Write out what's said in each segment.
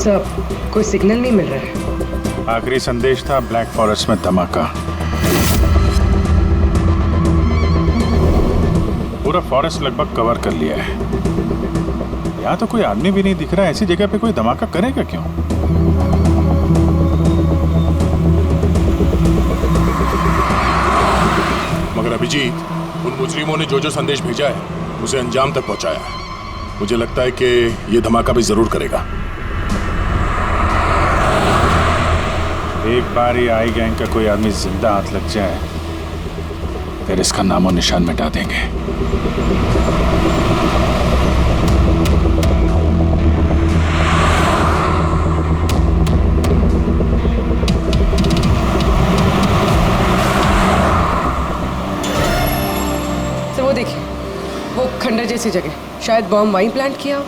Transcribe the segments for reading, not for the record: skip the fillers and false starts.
Sir, कोई signal नहीं मिल रहा है। आखिरी संदेश था ब्लैक फॉरेस्ट में धमाका। पूरा फॉरेस्ट लगभग कवर कर लिया है। यहाँ तो कोई आदमी भी नहीं दिख रहा है। ऐसी जगह पे कोई धमाका करेगा क्यों? मगर अभिजीत, उन मुजरिमों ने जो जो संदेश भेजा है उसे अंजाम तक पहुंचाया है। मुझे लगता है कि ये धमाका भी जरूर करेगा। एक बार ये आई गैंग का कोई आदमी जिंदा हाथ लग जाए फिर इसका नामो निशान मिटा देंगे। सर वो देखिए, वो खंडर जैसी जगह, शायद बॉम्ब वहीं प्लांट किया हो।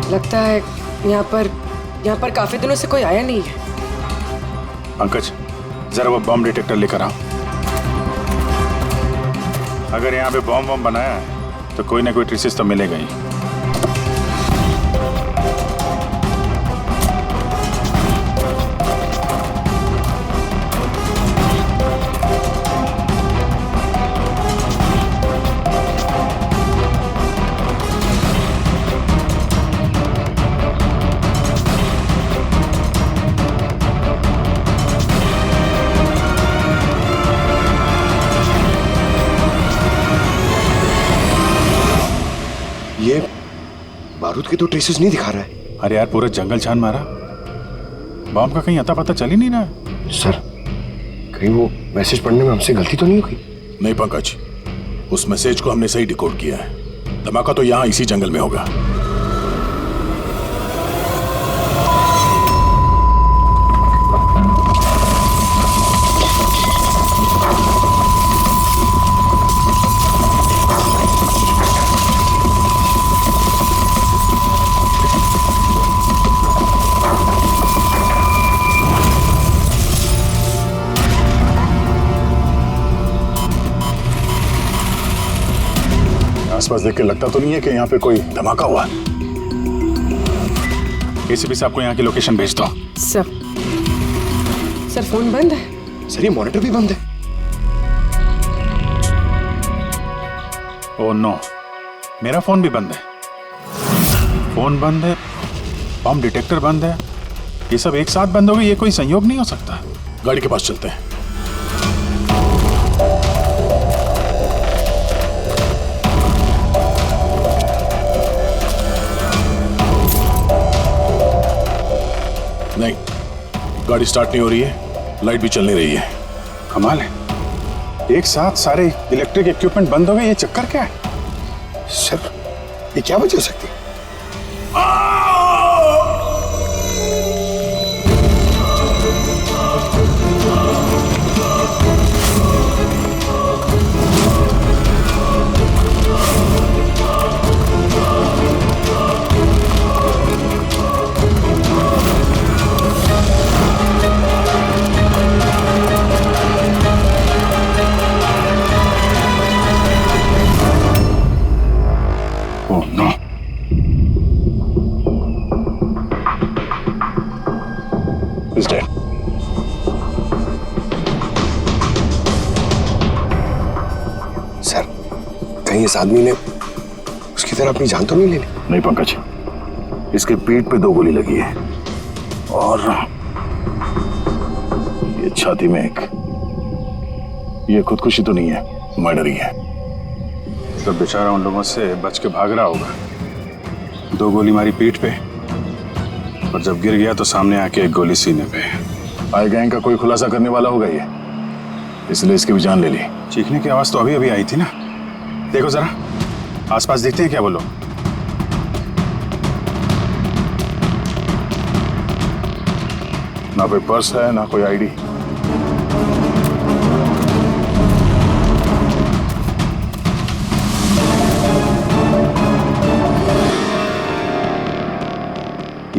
लगता है यहाँ पर काफी दिनों से कोई आया नहीं है। पंकज, जरा वो बॉम्ब डिटेक्टर लेकर आओ। अगर यहाँ पे बॉम्ब बनाया है तो कोई ना कोई ट्रेसेस तो मिलेगा ही। ये बारूद के तो ट्रेसेस नहीं दिखा रहा है। अरे यार, पूरा जंगल छान मारा, बॉम्ब का कहीं अता पता चल ही नहीं रहा है। सर, कहीं वो मैसेज पढ़ने में हमसे गलती तो नहीं होगी? नहीं पंकज, उस मैसेज को हमने सही डिकोड किया है। धमाका तो यहाँ इसी जंगल में होगा। आसपास देख के लगता तो नहीं है कि यहाँ पे कोई धमाका हुआ। एसीपी साहब को यहाँ की लोकेशन भेज दो। सर फोन बंद है। सर, ये मॉनिटर भी बंद है। ओह नो, मेरा फोन भी बंद है। फोन बंद है, बॉम्ब डिटेक्टर बंद है, ये सब एक साथ बंद हो गए। ये कोई संयोग नहीं हो सकता। गाड़ी के पास चलते हैं। नहीं, गाड़ी स्टार्ट नहीं हो रही है, लाइट भी चल नहीं रही है। कमाल है, एक साथ सारे इलेक्ट्रिक इक्विपमेंट बंद हो गए। ये चक्कर क्या है? सर, ये क्या वजह हो सकती है? ओह नो, कहीं इस आदमी ने उसकी तरह अपनी जान तो नहीं ले ली? नहीं पंकज, इसके पीठ पे 2 गोली लगी है और ये छाती में एक। ये खुदकुशी तो नहीं है, मर्डर ही है। तो बेचारा उन लोगों से बच के भाग रहा होगा। 2 गोली मारी पीठ पे और जब गिर गया तो सामने आके 1 गोली सीने पे। आई गैंग का कोई खुलासा करने वाला होगा ये, इसलिए इसकी भी जान ले ली। चीखने की आवाज तो अभी अभी आई थी ना। देखो जरा आसपास देखते हैं क्या वो लोग। ना कोई पर्स है ना कोई आईडी।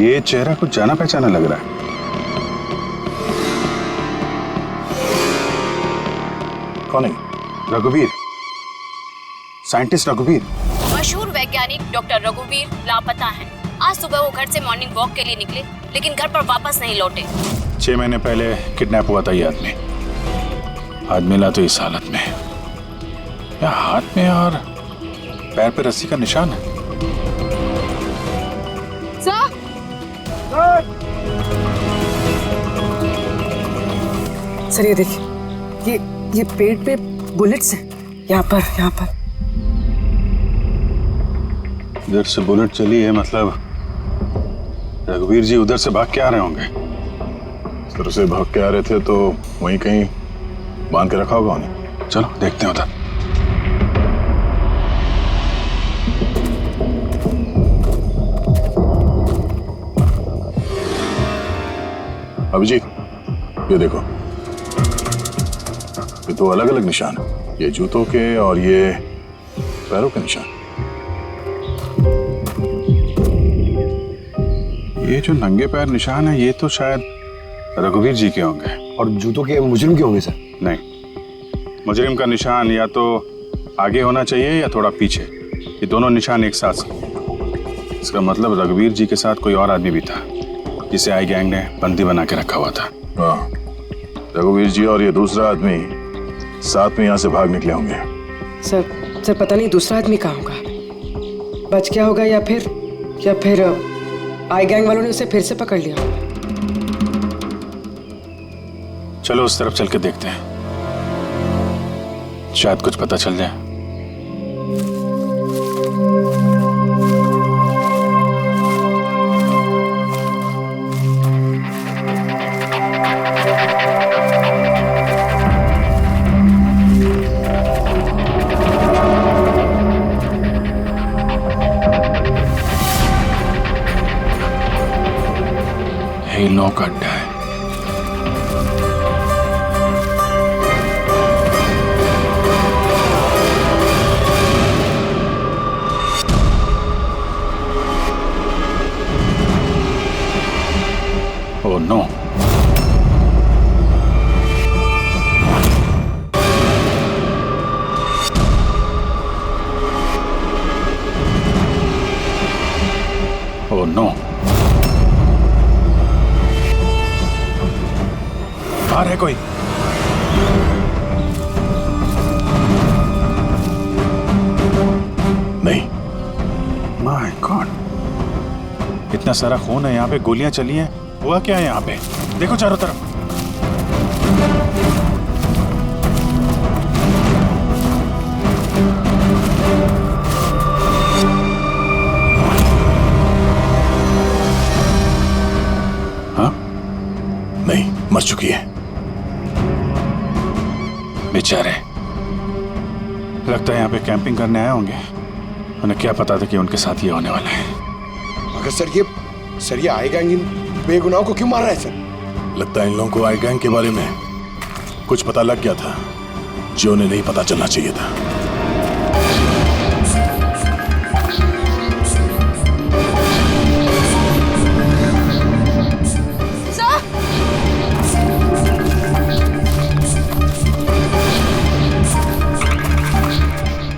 ये चेहरा कुछ जाना पहचाना लग रहा है। कौन है? रघुवीर, साइंटिस्ट रघुवीर। मशहूर वैज्ञानिक डॉक्टर रघुवीर लापता हैं। आज सुबह वो घर से मॉर्निंग वॉक के लिए निकले, लेकिन घर पर वापस नहीं लौटे। 6 महीने पहले किडनैप हुआ था ये आदमी। आज मिला तो इस हालत में। या हाथ में और पैर पे रस्सी का निशान है। सर ये देखिए, ये पेट पे बुलेट्स हैं। यहाँ पर इधर से बुलेट चली है, मतलब रघुवीर जी उधर से भाग के आ रहे होंगे। इधर से भाग के आ रहे थे तो वहीं कहीं बांध के रखा होगा उन्हें। चलो देखते हैं उधर। अभिजीत, ये देखो, ये 2 अलग अलग निशान है। ये जूतों के और ये पैरों के निशान। ये जो नंगे पैर निशान है ये तो शायद रघुवीर जी के होंगे। और जूतों के मुजरिम के होंगे सर? नहीं, मुजरिम का निशान या तो आगे होना चाहिए या थोड़ा पीछे। ये दोनों निशान एक साथ। इसका मतलब रघुवीर जी के साथ कोई और आदमी भी था जिसे आई गैंग ने बंदी बना के रखा हुआ था। हाँ, रघुवीर जी और ये दूसरा आदमी साथ में यहाँ से भाग निकले होंगे। सर पता नहीं दूसरा आदमी कहाँ होगा, बच गया होगा या फिर आई गैंग वालों ने उसे फिर से पकड़ लिया। चलो उस तरफ चल के देखते हैं, शायद कुछ पता चल जाए। हिलों का अड्डा है। ओह नो, ओह नो, बाहर है कोई। नहीं। माय गॉड, इतना सारा खून है यहाँ पे, गोलियां चली हैं। हुआ क्या है यहाँ पे? देखो चारों तरफ। हाँ, नहीं, मर चुकी है। बेचारे, लगता है यहाँ पे कैंपिंग करने आए होंगे। उन्हें क्या पता था कि उनके साथ ये होने वाला है। मगर सर ये आई गैंग इन बेगुनाहों को क्यों मार रहा है सर? लगता है इन लोगों को आई गैंग के बारे में कुछ पता लग गया था जो उन्हें नहीं पता चलना चाहिए था।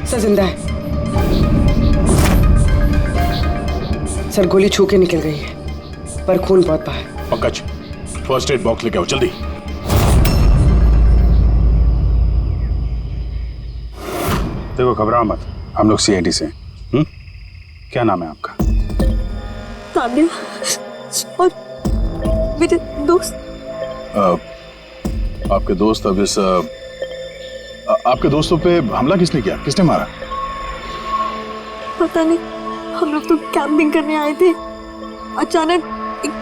सर जिंदा है। सर गोली छू के निकल गई है, पर खून बहुत बहा है। पंकज, फर्स्ट एड बॉक्स लेके आओ जल्दी। देखो घबराओ मत, हम लोग सीआईडी से। क्या नाम है आपका? तान्या और मेरे दोस्त। आपके दोस्त अब इस आपके दोस्तों पे हमला किसने किया, किसने मारा? पता नहीं, हम लोग तो कैंपिंग करने आए थे, अचानक एक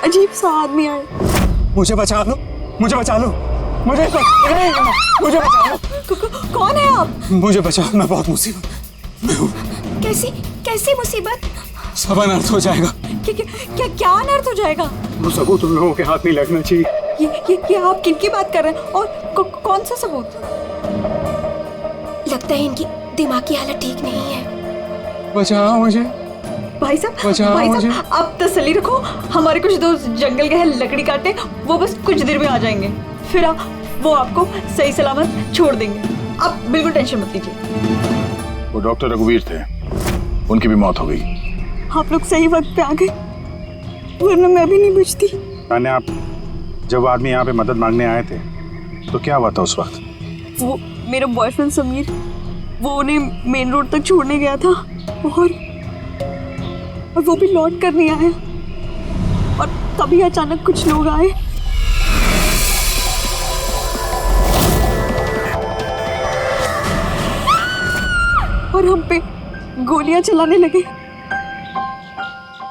अजीब सा आदमी आया। मुझे बचा लो, मुझे बचा लो, मुझे बचा लो। कौन है आप? मुझे बचाओ, मैं बहुत मुसीबत में हूँ। कैसी कैसी मुसीबत? सब अनर्थ हो जाएगा। क्या अनर्थ हो जाएगा? वो सबूत उन लोगों के हाथ नहीं लगना चाहिए। ये आप किनकी बात कर रहे हैं और कौन सा सबूत? लगता है इनकी दिमाग की हालत ठीक नहीं है। बचाओ मुझे। भाई साहब आप तसल्ली रखो, हमारे कुछ दोस्त जंगल गए हैं लकड़ी काटने, वो बस कुछ देर में आ जाएंगे, फिर वो आपको सही सलामत छोड़ देंगे। आप बिल्कुल टेंशन मत लीजिए। वो डॉक्टर रघुवीर थे, उनकी भी मौत हो गई। आप लोग सही वक्त पे आ गए, वरना मैं भी नहीं बचती। मैंने आप जब वो आदमी यहाँ पे मदद मांगने आए थे तो क्या हुआ था उस वक्त? वो मेरा बॉयफ्रेंड समीर, वो उन्हें मेन रोड तक छोड़ने गया था और वो भी लौट कर नहीं आया, और तभी अचानक कुछ लोग आए। और हम पे गोलियां चलाने लगे।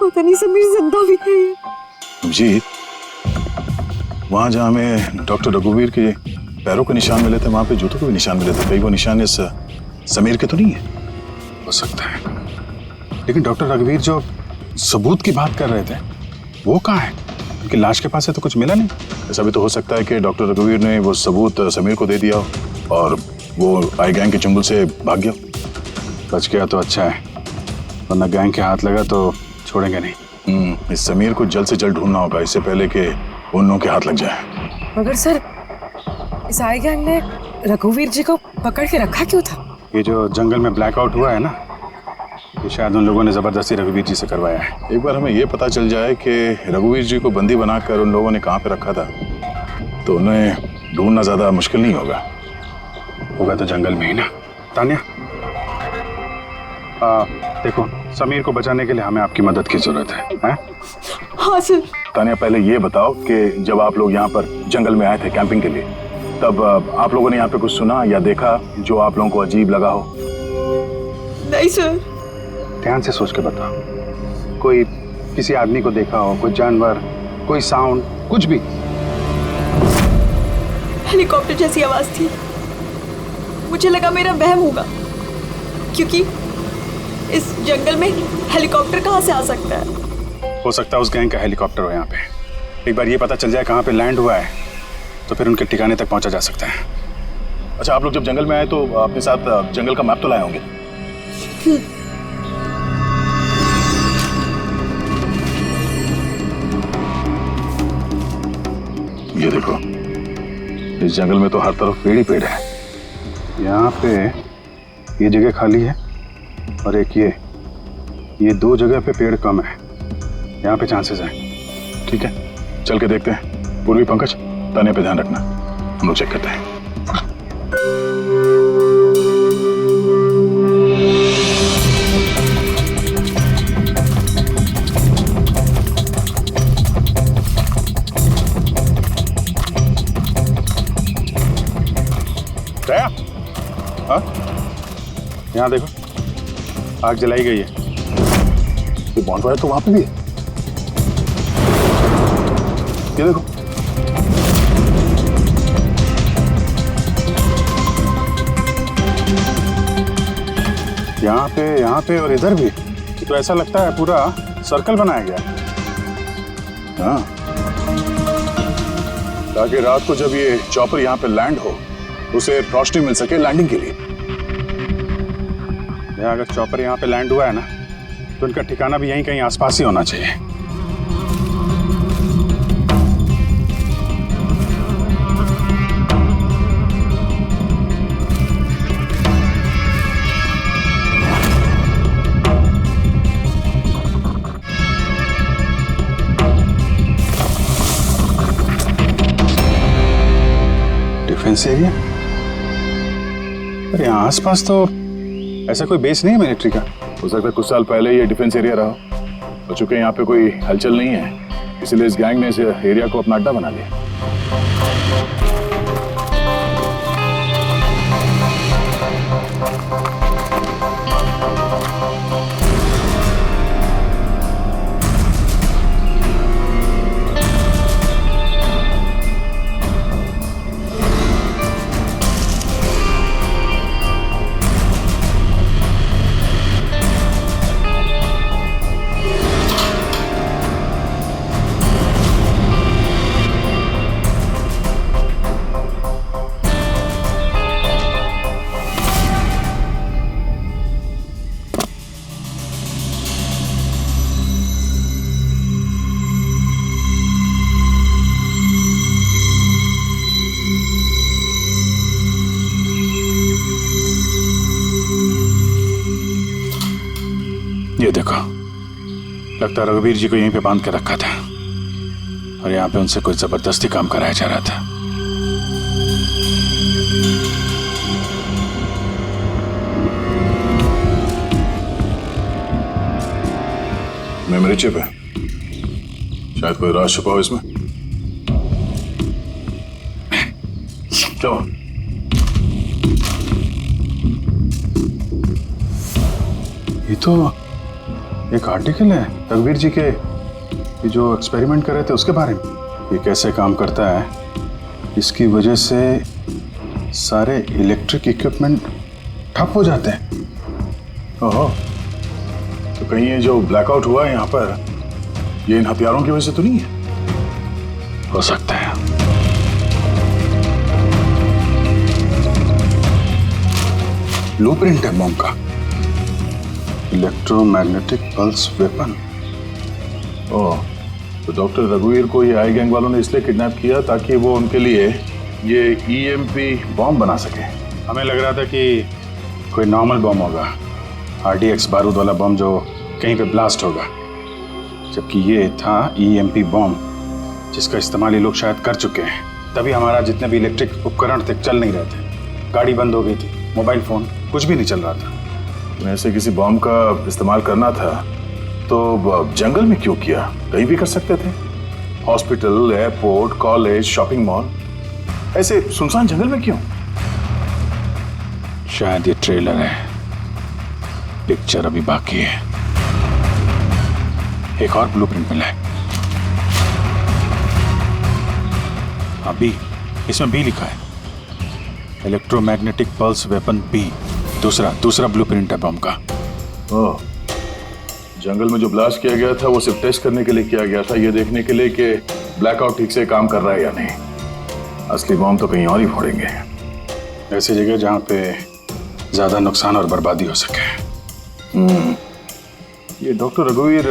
पता नहीं समीर जिंदा भी है। जी, वहाँ जहाँ हमें डॉक्टर रघुवीर के पैरों के निशान मिले थे, वहाँ पे जूतों के भी निशान मिले थे। कहीं वो निशान इस समीर के तो नहीं है? हो सकता है, लेकिन डॉक्टर रघुवीर जो सबूत की बात कर रहे थे वो कहाँ है? उनकी लाश के पास है तो कुछ मिला नहीं। ऐसा भी तो हो सकता है कि डॉक्टर रघुवीर ने वो सबूत समीर को दे दिया और वो आई गैंग के चुंगल से भाग गया। बच गया तो अच्छा है, वरना गैंग के हाथ लगा तो छोड़ेंगे नहीं। इस समीर को जल्द से जल्द ढूंढना होगा, इससे पहले कि उन लोगों के हाथ लग जाए। मगर सर, इस आई गैंग ने रघुवीर जी को पकड़ के रखा क्यों था? ये जो जंगल में ब्लैकआउट हुआ है ना, ये शायद उन लोगों ने जबरदस्ती रघुवीर जी से करवाया है। एक बार हमें ये पता चल जाए कि रघुवीर जी को बंदी बनाकर उन लोगों ने कहाँ पे रखा था, तो उन्हें ढूंढना ज्यादा मुश्किल नहीं होगा। होगा तो जंगल में ही ना। तान्या, देखो, समीर को बचाने के लिए हमें आपकी मदद की जरूरत है? हाँ सर। तान्या, पहले ये बताओ कि जब आप लोग यहाँ पर जंगल में आए थे कैंपिंग के लिए, तब आप लोगों ने यहाँ पे कुछ सुना या देखा जो आप लोगों को अजीब लगा हो? नहीं सर। ध्यान से सोच के बताओ। कोई किसी आदमी को देखा हो, कोई जानवर, कोई साउंड, कुछ भी? हेलीकॉप्टर जैसी आवाज थी, मुझे लगा मेरा वहम होगा, क्योंकि इस जंगल में हेलीकॉप्टर कहाँ से आ सकता है? हो सकता है उस गैंग का हेलीकॉप्टर हो यहाँ पे। एक बार ये पता चल जाए कहाँ पे लैंड हुआ है तो फिर उनके ठिकाने तक पहुंचा जा सकता है। अच्छा, आप लोग जब जंगल में आए तो अपने साथ जंगल का मैप तो लाए होंगे? ये देखो, इस जंगल में तो हर तरफ पेड़ ही पेड़ है। यहाँ पे ये जगह खाली है और एक ये दो जगह पे पेड़ कम है। यहाँ पे चांसेस हैं। ठीक है, चल के देखते हैं। पूर्वी पंकज, तान्या पे ध्यान रखना, हम लोग चेक करते हैं। दया, हाँ, यहाँ देखो, आग जलाई गई है। ये बॉन्डफायर तो वहां पे भी है। ये देखो, यहाँ पे और इधर भी। तो ऐसा लगता है पूरा सर्कल बनाया गया। हाँ, ताकि रात को जब ये चॉपर यहाँ पे लैंड हो उसे रोशनी मिल सके लैंडिंग के लिए। अगर चॉपर यहाँ पे लैंड हुआ है ना, तो उनका ठिकाना भी यहीं कहीं आसपास ही होना चाहिए। डिफेंस एरिया, अरे यहाँ आसपास तो ऐसा कोई बेस नहीं है मिलिट्री का? हो सकता है कुछ साल पहले ये डिफेंस एरिया रहा हो चुके यहाँ पे कोई हलचल नहीं है, इसलिए इस गैंग ने इस एरिया को अपना अड्डा बना लिया। ये देखो, लगता है रघुवीर जी को यहीं पे बांध के रखा था और यहाँ पे उनसे कोई जबरदस्ती काम कराया जा रहा था। मेमोरी चिप है, शायद कोई राज छुपा हो इसमें। चलो ये तो एक आर्टिकल है रघुवीर जी के, ये जो एक्सपेरिमेंट कर रहे थे उसके बारे में। ये कैसे काम करता है, इसकी वजह से सारे इलेक्ट्रिक इक्विपमेंट ठप हो जाते हैं। ओहो, तो कहीं ये जो ब्लैकआउट हुआ है यहाँ पर, ये इन हथियारों की वजह से तो नहीं है? हो सकता है। ब्लूप्रिंट है बॉम्ब का, इलेक्ट्रोमैग्नेटिक पल्स वेपन। ओह, तो डॉक्टर रघुवीर को ये आई गैंग वालों ने इसलिए किडनैप किया ताकि वो उनके लिए ये ईएमपी बॉम्ब बना सके। हमें लग रहा था कि कोई नॉर्मल बॉम्ब होगा, आरडीएक्स बारूद वाला बॉम्ब जो कहीं पे ब्लास्ट होगा, जबकि ये था ईएमपी बॉम्ब जिसका इस्तेमाल ये लोग शायद कर चुके हैं। तभी हमारा जितने भी इलेक्ट्रिक उपकरण थे चल नहीं रहे थे, गाड़ी बंद हो गई थी, मोबाइल फोन कुछ भी नहीं चल रहा था। ऐसे किसी बॉम्ब का इस्तेमाल करना था तो जंगल में क्यों किया? कहीं भी कर सकते थे, hospital, airport, college, shopping mall, ऐसे सुनसान जंगल में क्यों? शायद ये ट्रेलर है, पिक्चर अभी बाकी है। एक और ब्लूप्रिंट मिला है। हाँ, बी, इसमें बी लिखा है, इलेक्ट्रोमैग्नेटिक पल्स वेपन बी। दूसरा ब्लूप्रिंट है बम का। ओह, जंगल में जो ब्लास्ट किया गया था वो सिर्फ टेस्ट करने के लिए किया गया था, ये देखने के लिए कि ब्लैकआउट ठीक से काम कर रहा है या नहीं। असली बम तो कहीं और ही फोड़ेंगे, ऐसी जगह जहां पे ज्यादा नुकसान और बर्बादी हो सके। ये डॉक्टर रघुवीर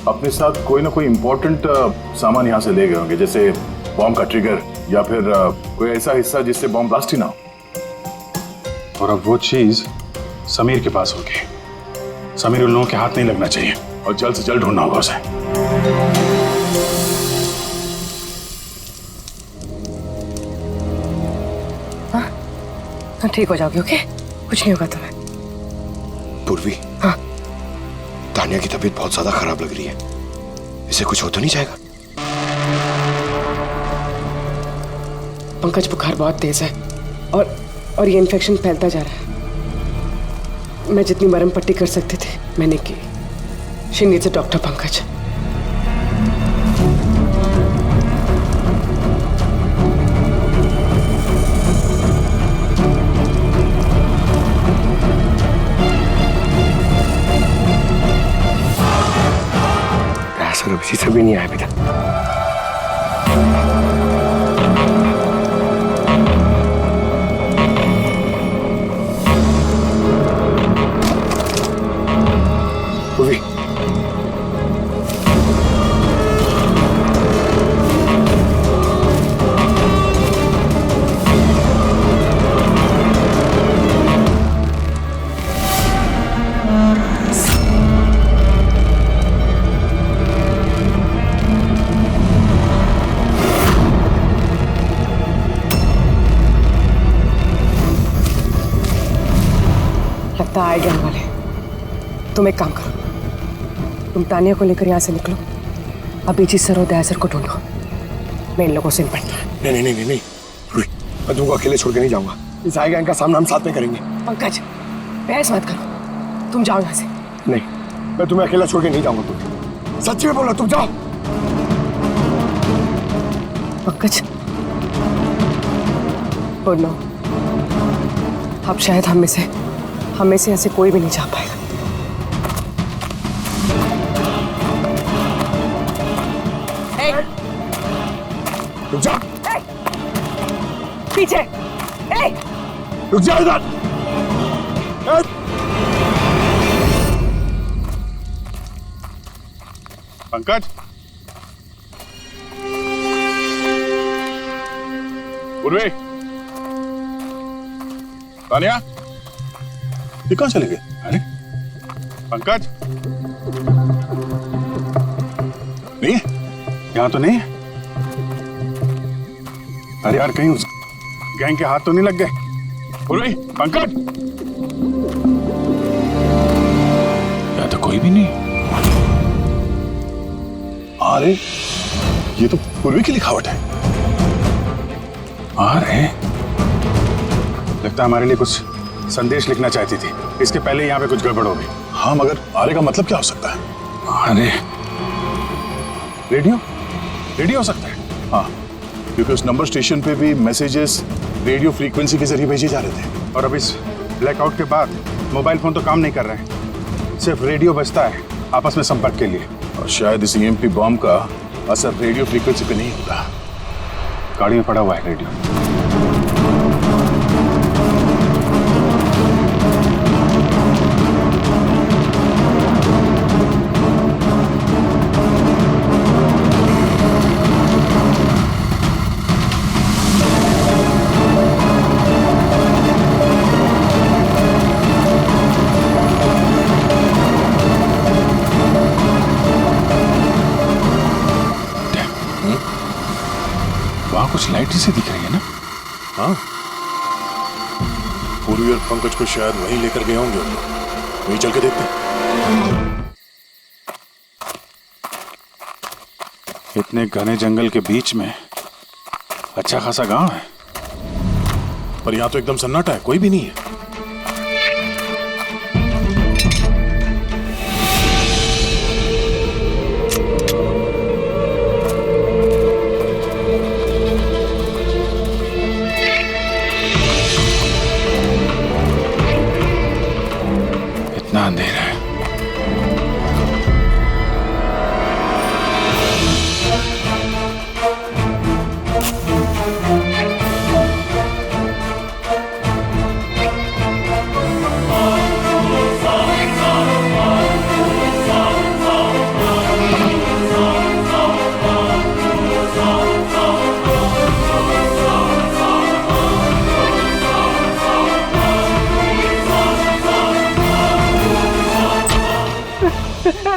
अपने साथ कोई ना कोई इंपॉर्टेंट सामान यहाँ से ले गए होंगे, जैसे बॉम्ब का ट्रिगर या फिर कोई ऐसा हिस्सा जिससे बॉम्ब ब्लास्ट ही ना हो। और अब वो चीज समीर के पास होगी। समीर उन लोगों के हाथ नहीं लगना चाहिए और जल्द से जल्द ढूंढना होगा उसे। हाँ, ठीक हो जाओगे, ओके? कुछ नहीं होगा तुम्हें। पूर्वी, हाँ, तानिया की तबीयत बहुत ज्यादा खराब लग रही है, इसे कुछ हो तो नहीं जाएगा? पंकज, बुखार बहुत तेज है और ये इन्फेक्शन फैलता जा रहा है। मैं जितनी मरहम पट्टी कर सकती थी मैंने की। She needs a doctor Pankaj. ऐसा किसी से भी नहीं आया बेटा। लगता है आएगा वाले। तुम एक काम करो, तुम तानिया को लेकर यहाँ से निकलो, अभिजीत सर और दया सर को ढूंढो। मैं इन लोगों से निपटना है। नहीं मैं तुमको अकेले छोड़ के नहीं जाऊंगा। इस आएगा इनका सामना हम साथ में करेंगे। पंकज, बहस मत करो, तुम जाओ यहाँ से। नहीं, मैं तुम्हें अकेला छोड़ के नहीं जाऊंगा। तुम सच्ची में बोलो, तुम जाओ। पंकज, और नो, अब शायद हम में से ऐसे कोई भी नहीं जा पाएगा। रुक जा, पीछे। रुक जा इधर। पंकज, उर्वे, तानिया, ये कहाँ चले गए? अरे पंकज, नहीं है, यहाँ तो नहीं है। अरे यार, कहीं उस गैंग के हाथ तो नहीं लग गए? उर्वे, पंकज, यहाँ तो कोई भी नहीं। अरे ये तो पूर्वी की लिखावट है। अरे लगता है हमारे लिए कुछ संदेश लिखना चाहती थी। इसके पहले यहाँ पे कुछ गड़बड़ हो गई। हाँ, मगर आरे का मतलब क्या हो सकता है? अरे रेडियो हो सकता है। हाँ, क्योंकि उस नंबर स्टेशन पे भी मैसेजेस रेडियो फ्रीक्वेंसी के जरिए भेजे जा रहे थे। और अब इस ब्लैकआउट के बाद मोबाइल फोन तो काम नहीं कर रहे हैं, सिर्फ रेडियो बजता है आपस में संपर्क के लिए। और शायद इस EMP बॉम्ब का असर रेडियो फ्रीक्वेंसी पे नहीं होता। गाड़ी में पड़ा हुआ है रेडियो। वहां कुछ लाइट से दिख रही है ना? हाँ, पूर्वी और पंकज को शायद वहीं लेकर गए होंगे। वहीं चल के देखते हैं। इतने घने जंगल के बीच में अच्छा खासा गांव है, पर यहाँ तो एकदम सन्नाटा है, कोई भी नहीं है। इतना अंधेरा है।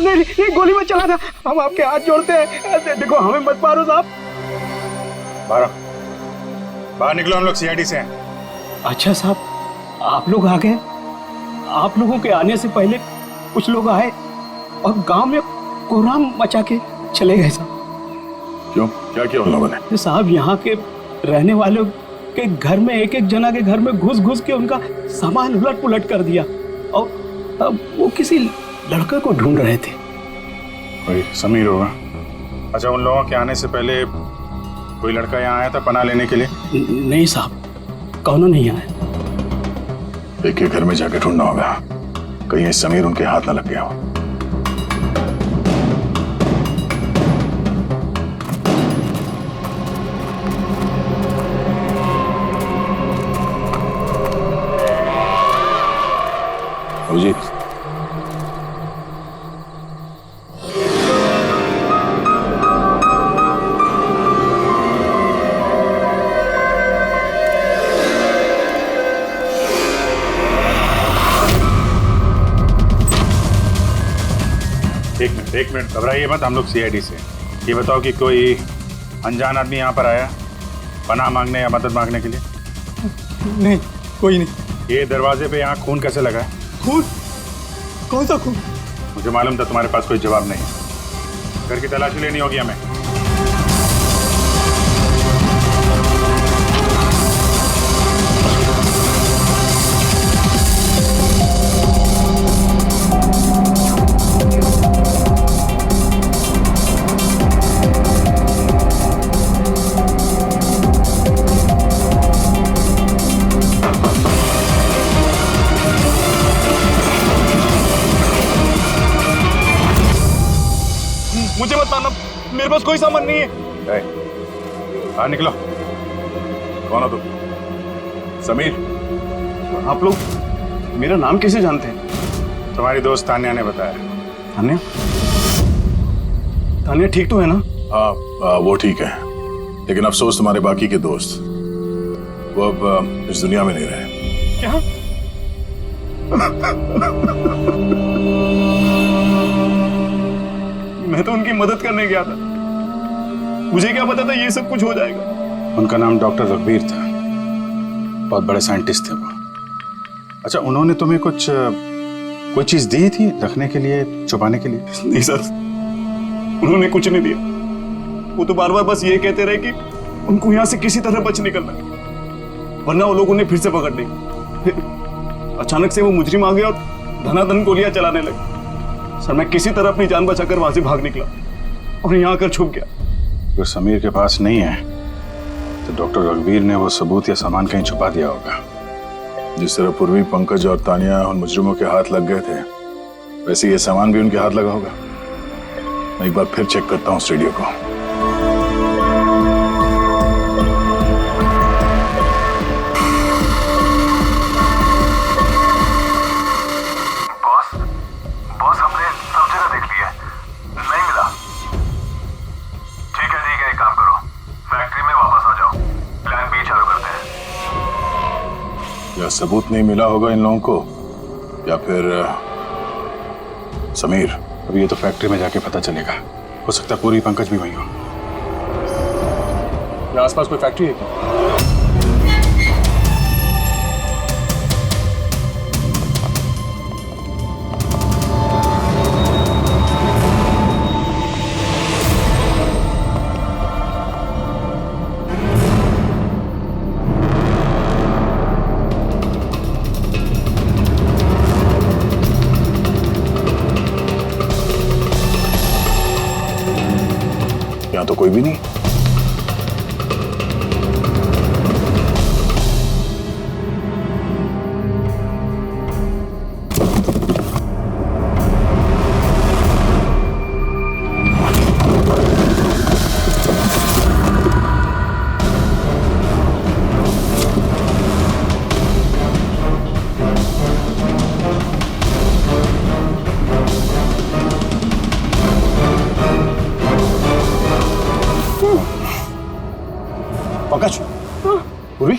नहीं, ये गोली मत चलाना, हम आपके हाथ जोड़ते हैं। देखो, हमें मत मारो साहब। बाहर निकलो, हम लोग CID से हैं। अच्छा साहब, आप लोग आ गए। आप लोगों के आने से पहले कुछ लोग आए और गांव में कोहराम मचा के चले गए साहब। क्यों, क्या किया उन लोगों ने? तो साहब, यहाँ के रहने वालों के घर में एक एक जना के घर में घुस के उनका सामान उलट पुलट कर दिया। और अब वो किसी लड़के को ढूंढ रहे थे। कोई समीर होगा। अच्छा, उन लोगों के आने से पहले कोई लड़का यहाँ आया था पनाह लेने के लिए? नहीं साहब, कौनो नहीं आया। एक घर में जाके ढूंढना होगा, कहीं समीर उनके हाथ न लग गया हो। अभिजीत, एक मिनट घबराइए मत, हम लोग CID से। ये बताओ कि कोई अनजान आदमी यहाँ पर आया पनाह मांगने या मदद मांगने के लिए? नहीं, कोई नहीं। ये दरवाजे पे यहाँ खून कैसे लगा है? खून? कौन सा खून? मुझे मालूम था तुम्हारे पास कोई जवाब नहीं है। घर की तलाशी लेनी होगी हमें। मुझे मत मारना, मेरे पास कोई सामान नहीं है। बाहर निकलो। कौन हो तुम? समीर? आप लोग मेरा नाम कैसे जानते हैं? तुम्हारी दोस्त तान्या ने बताया। तान्या? तान्या ठीक तो है ना? हाँ वो ठीक है, लेकिन अफसोस तुम्हारे बाकी के दोस्त वो अब इस दुनिया में नहीं रहे। क्या? मैं तो उनकी मदद करने गया था, मुझे क्या पता था ये सब कुछ हो जाएगा। उनका नाम डॉक्टर रघुवीर था, बहुत बड़े साइंटिस्ट थे वो। अच्छा, उन्होंने तुम्हें कोई चीज दी थी रखने के लिए, छुपाने के लिए? नहीं सर, उन्होंने कुछ नहीं दिया। वो तो बार बार बस ये कहते रहे कि उनको यहाँ से किसी तरह बच निकलना है, वरना वो लोग उन्हें फिर से पकड़ लेंगे। फिर अचानक से वो मुजरिम आ गया और धनाधन गोलियां चलाने लगे। सर मैं किसी तरह अपनी जान बचाकर वहां से भाग निकला और यहाँ आकर छुप गया। अगर समीर के पास नहीं है तो डॉक्टर रघुवीर ने वो सबूत या सामान कहीं छुपा दिया होगा। जिस तरह पूर्वी, पंकज और तानिया उन मुजरिमों के हाथ लग गए थे, वैसे ये सामान भी उनके हाथ लगा होगा। मैं एक बार फिर चेक करता हूँ स्टूडियो को। बॉस हमने सब जगह देख लिया, नहीं मिला। ठीक है, एक काम करो, फैक्ट्री में वापस आ जाओ, प्लान बी चालू करते हैं। या सबूत नहीं मिला होगा इन लोगों को, या फिर समीर। अभी ये तो फैक्ट्री में जाके पता चलेगा। हो सकता है पूरी, पंकज भी वहीं हो। क्या आसपास कोई फैक्ट्री है क्या? यहाँ तो कोई भी नहीं। पंकज, पूर्वी,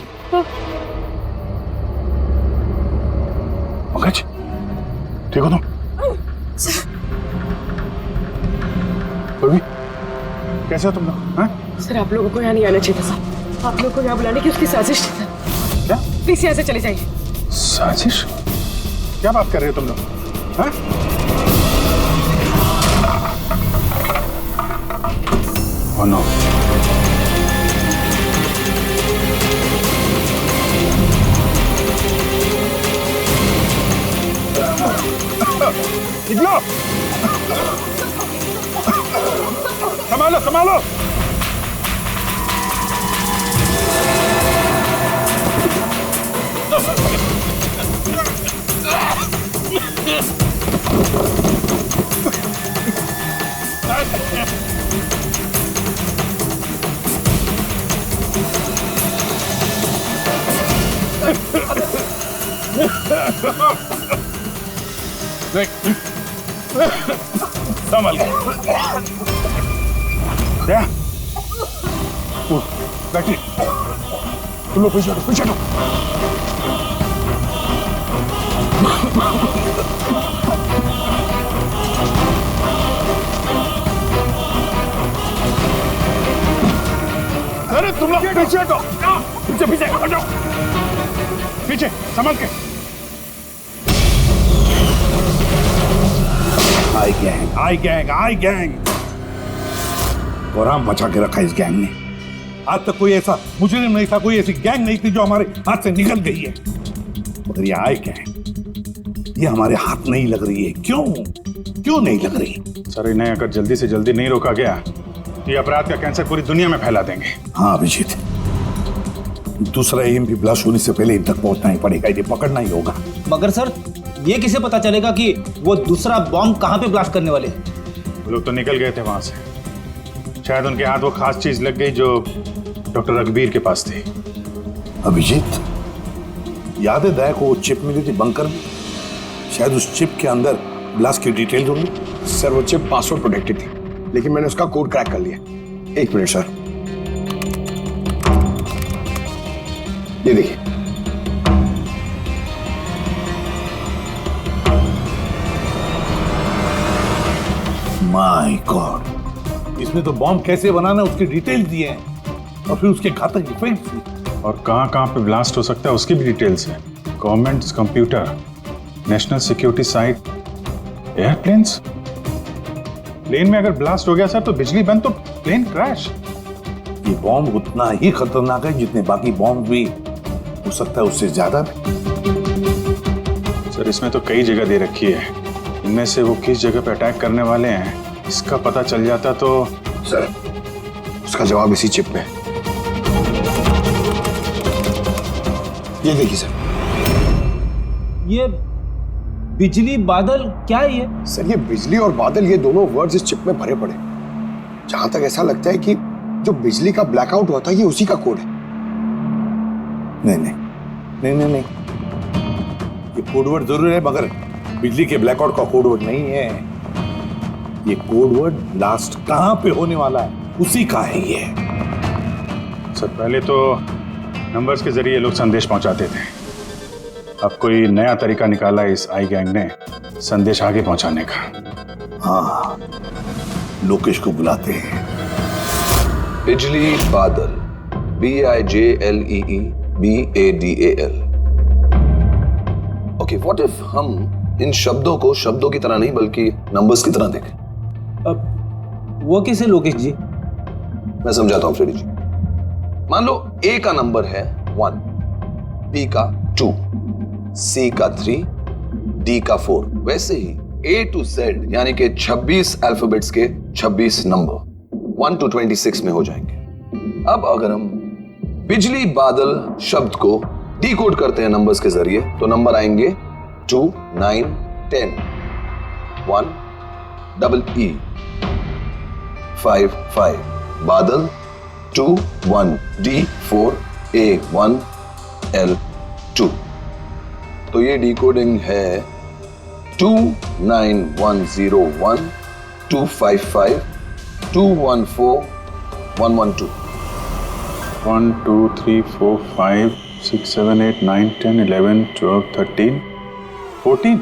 पंकज, ठीक हो तुम? पूर्वी, कैसे हो तुम लोग? हाँ? सर आप लोगों को यहाँ नहीं आना चाहिए था सर। आप लोगों को यहाँ बुलाने की उसकी साजिश थी सर। क्या? प्लीज यहाँ से चले जाइए। साजिश? क्या बात कर रहे हो तुम लोग? हाँ? Oh no. निकलो! संभालो, संभालो! संभल गए। बैठिए, तुम लोग पीछे हटो, पीछे हटो। अरे तुम लोग पीछे हटो, पीछे पीछे हटो, पीछे संभल के। आई गैंग आई गैंग कोहराम मचा के रखा इस गैंग ने। आज तक कोई ऐसा मुजरिम नहीं था, कोई ऐसी गैंग नहीं थी जो हमारे हाथ से निकल गई है। मगर ये आई गैंग, ये हमारे हाथ नहीं लग रही है। क्यों नहीं लग रही? सर, इन्हें अगर जल्दी से जल्दी नहीं रोका गया तो ये अपराध का कैंसर पूरी दुनिया में फैला देंगे। हाँ अभिजीत, दूसरा एम भी ब्लास्ट होने से पहले इन तक पहुंचना ही पड़ेगा, इन्हें पकड़ना ही होगा। मगर सर, ये किसे पता चलेगा कि वो दूसरा बॉम्ब कहाँ पे ब्लास्ट करने वाले? वो लोग तो निकल गए थे वहां से। शायद उनके हाथ वो खास चीज लग गई जो डॉक्टर रघुवीर के पास थी। अभिजीत, याद है दया को वो चिप मिली थी बंकर में? शायद उस चिप के अंदर ब्लास्ट की डिटेल होंगी। सर वो चिप पासवर्ड प्रोटेक्टेड थी, लेकिन मैंने उसका कोड क्रैक कर लिया। एक मिनट सर, ये देखिए। माय गॉड, इसमें तो बॉम्ब कैसे बनाना उसकी डिटेल दिए हैं और फिर उसके घातक इफेक्ट्स भी। और कहां पे ब्लास्ट हो सकता है उसकी भी डिटेल्स है। Government computer, national security site, airplanes. Plane में अगर ब्लास्ट हो गया सर तो बिजली बंद तो प्लेन क्रैश। ये बॉम्ब उतना ही खतरनाक है जितने बाकी बॉम्ब भी हो सकता है, उससे ज्यादा भी। सर, इसमें तो कई जगह दे रखी है। इनमें से वो किस जगह पे अटैक करने वाले हैं इसका पता चल जाता तो। सर, उसका जवाब इसी चिप में है। ये देखिए सर, ये बिजली बादल क्या है ये? सर ये बिजली और बादल, ये दोनों वर्ड्स इस चिप में भरे पड़े। जहां तक ऐसा लगता है कि जो बिजली का ब्लैकआउट हुआ था ये उसी का कोड है। नहीं, ये कोडवर्ड जरूर है मगर बिजली के ब्लैकआउट का कोडवर्ड नहीं है। ये कोडवर्ड ब्लास्ट कहां पे होने वाला है उसी का है ये। सर, पहले तो नंबर्स के जरिए लोग संदेश पहुंचाते थे। अब कोई नया तरीका निकाला है इस आई गैंग ने संदेश आगे पहुंचाने का। हाँ, लोकेश को बुलाते हैं। बिजली बादल, BIJLEEBADAL। ओके, व्हाट इफ हम इन शब्दों को शब्दों की तरह नहीं बल्कि नंबर्स की तरह देखें? अब वो कैसे लोकेश जी? मैं समझाता हूं फ्रेडी जी। मान लो A का नंबर है 1, B का 2, C का 3, D का 4। वैसे ही A to Z यानी कि 26 अल्फाबेट्स के 26 नंबर 1 to 26 में हो जाएंगे। अब अगर हम बिजली बादल शब्द को डिकोड करते हैं नंबर्स के जरिए तो नंबर आएंगे 2, 9, 10, 1, EE, 5, 5, बादल 2, 1, D, 4, A, 1, L, 2। तो ये डिकोडिंग है 29101 255 214 112। 1 2 3 4 5 6 7 8 9 10 11 12 13 14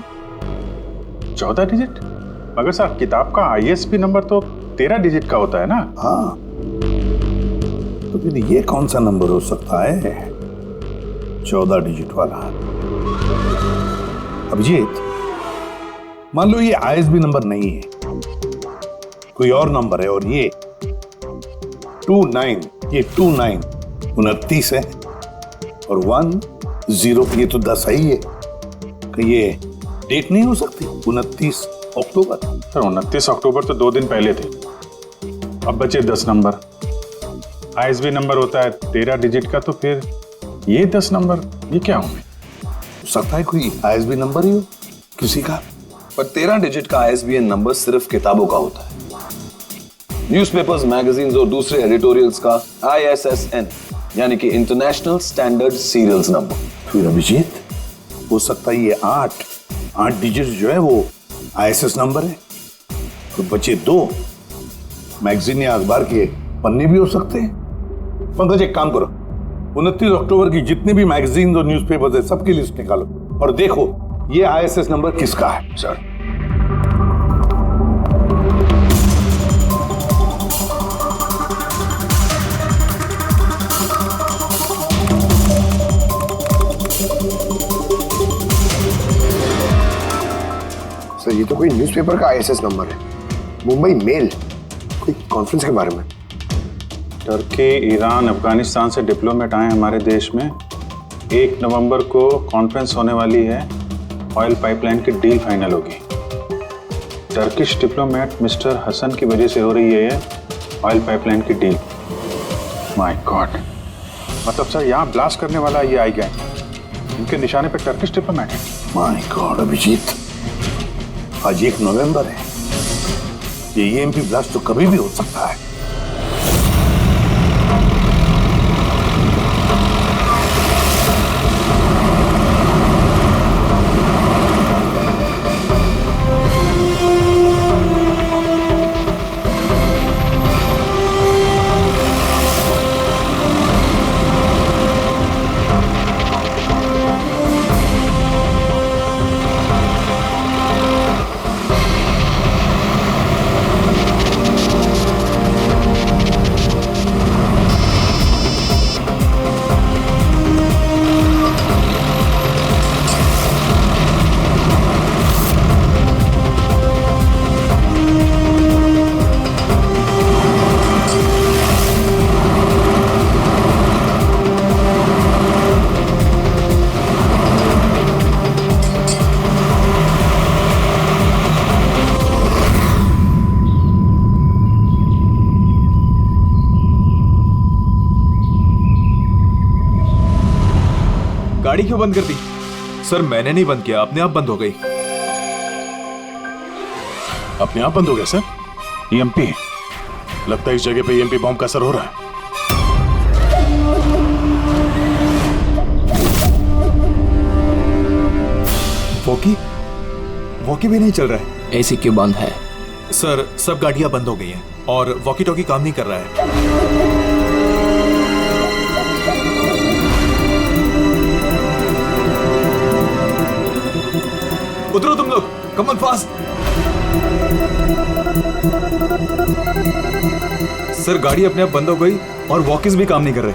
14 डिजिट। मगर सर, किताब का ISB नंबर तो 13 डिजिट का होता है ना? हाँ, तो फिर ये कौन सा नंबर हो सकता है 14 डिजिट वाला? अभिजीत, मान लो ये ISB नंबर नहीं है, कोई और नंबर है और ये 29, ये 29 29 है और 10 ये तो 10 ही है। कि ये डेट नहीं हो सकती 29 अक्टूबर? सर, 29 अक्टूबर तो 2 दिन पहले थे। अब बचे 10 नंबर। ISB नंबर होता है 13 डिजिट का, तो फिर ये 10 नंबर ये क्या होंगे? हो सकता है कोई ISB नंबर ही हो किसी का। पर 13 डिजिट का ISBN नंबर सिर्फ किताबों का होता है। न्यूज़पेपर्स, मैगजीन्स और दूसरे एडिटोरियल्स का ISSN यानी कि इंटरनेशनल स्टैंडर्ड सीरियल्स नंबर। फिर अभिजीत, हो सकता है ये 8 डिजिट जो है वो ISS नंबर है। तो बचे 2 मैगजीन या अखबार के पन्ने भी हो सकते हैं। पंकज, एक काम करो, 29 अक्टूबर की जितने भी मैगजीन और न्यूज़पेपर्स है सबकी लिस्ट निकालो और देखो ये ISS नंबर किसका है। सर, ये तो कोई न्यूज़पेपर का आईएसएस नंबर है, मुंबई मेल, कोई कॉन्फ्रेंस के बारे में। टर्की, ईरान, अफगानिस्तान से डिप्लोमेट आए हमारे देश में। 1 नवंबर को कॉन्फ्रेंस होने वाली है, ऑयल पाइपलाइन की डील फाइनल होगी। टर्किश डिप्लोमेट मिस्टर हसन की वजह से हो रही है ये ऑयल पाइपलाइन की डील। माय गॉड, मतलब सर यहाँ ब्लास्ट करने वाला ये आई गए, इनके निशाने पे टर्किश डिप्लोमेट है। माय गॉड अभिजीत, आज 1 नवंबर है, ये ईएमपी ब्लास्ट तो कभी भी हो सकता है। गाड़ी क्यों बंद कर दी? सर मैंने नहीं बंद किया, अपने आप बंद हो गई। अपने आप बंद हो गया सर? ईएमपी लगता है इस जगह पे ईएमपी बॉम्ब का असर हो रहा है। वॉकी भी नहीं चल रहा है। एसी क्यों बंद है? सर सब गाड़ियां बंद हो गई हैं और वॉकी टॉकी काम नहीं कर रहा है। उतरो तुम लोग, कम ऑन फास्ट। सर गाड़ी अपने आप बंद हो गई और वॉकीज भी काम नहीं कर रहे।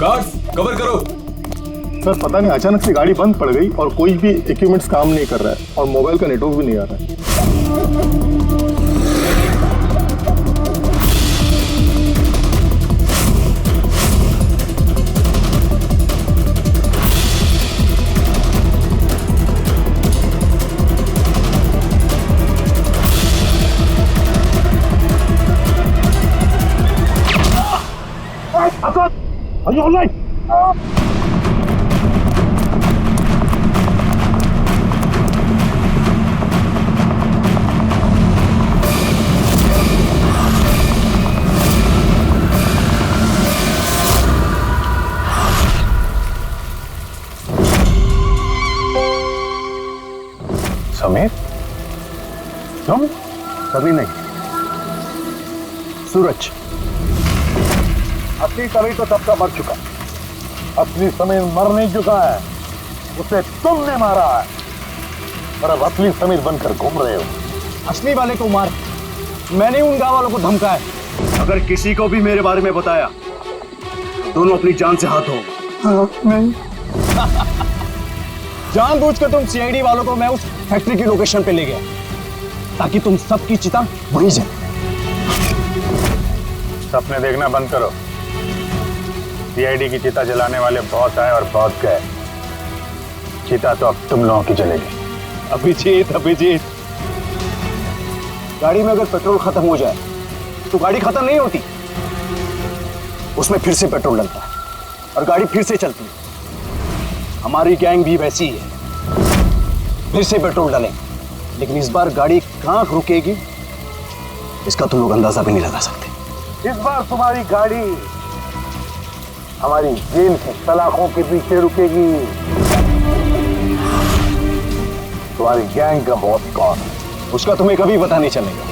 गार्ड्स कवर करो। सर पता नहीं अचानक से गाड़ी बंद पड़ गई और कोई भी इक्विपमेंट्स काम नहीं कर रहा है और मोबाइल का नेटवर्क भी नहीं आ रहा है। Are you all right? Sameer, तुम? कभी नहीं। सूरज, असली समीर तो सबका मर चुका, असली समीर मर नहीं चुका है, उसे तुमने मारा है और अब असली समीर बनकर घूम रहे हो। असली वाले को मार, मैंने उन गांव वालों को धमकाया। अगर किसी को भी मेरे बारे में बताया दोनों अपनी जान से हाथ धो। नहीं। जानबूझकर तुम सीआईडी वालों को मैं उस फैक्ट्री की लोकेशन पे ले गया ताकि तुम सबकी चिता वहीं जाए। सपने देखना बंद करो। सीआईडी की चिता जलाने वाले बहुत आए और बहुत गए, चिता तो अब तुम लोगों की जलेगी। अभिजीत, गाड़ी में अगर पेट्रोल खत्म हो जाए तो गाड़ी खत्म नहीं होती, उसमें फिर से पेट्रोल डलता है और गाड़ी फिर से चलती है। हमारी गैंग भी वैसी ही है, फिर से पेट्रोल डालें, लेकिन इस बार गाड़ी कहां रुकेगी इसका तुम लोग अंदाजा भी नहीं लगा सकते। इस बार तुम्हारी गाड़ी हमारी जेल की सलाखों के पीछे रुकेगी। तुम्हारी गैंग का बॉस कौन है? उसका तुम्हें कभी पता नहीं चलेगा।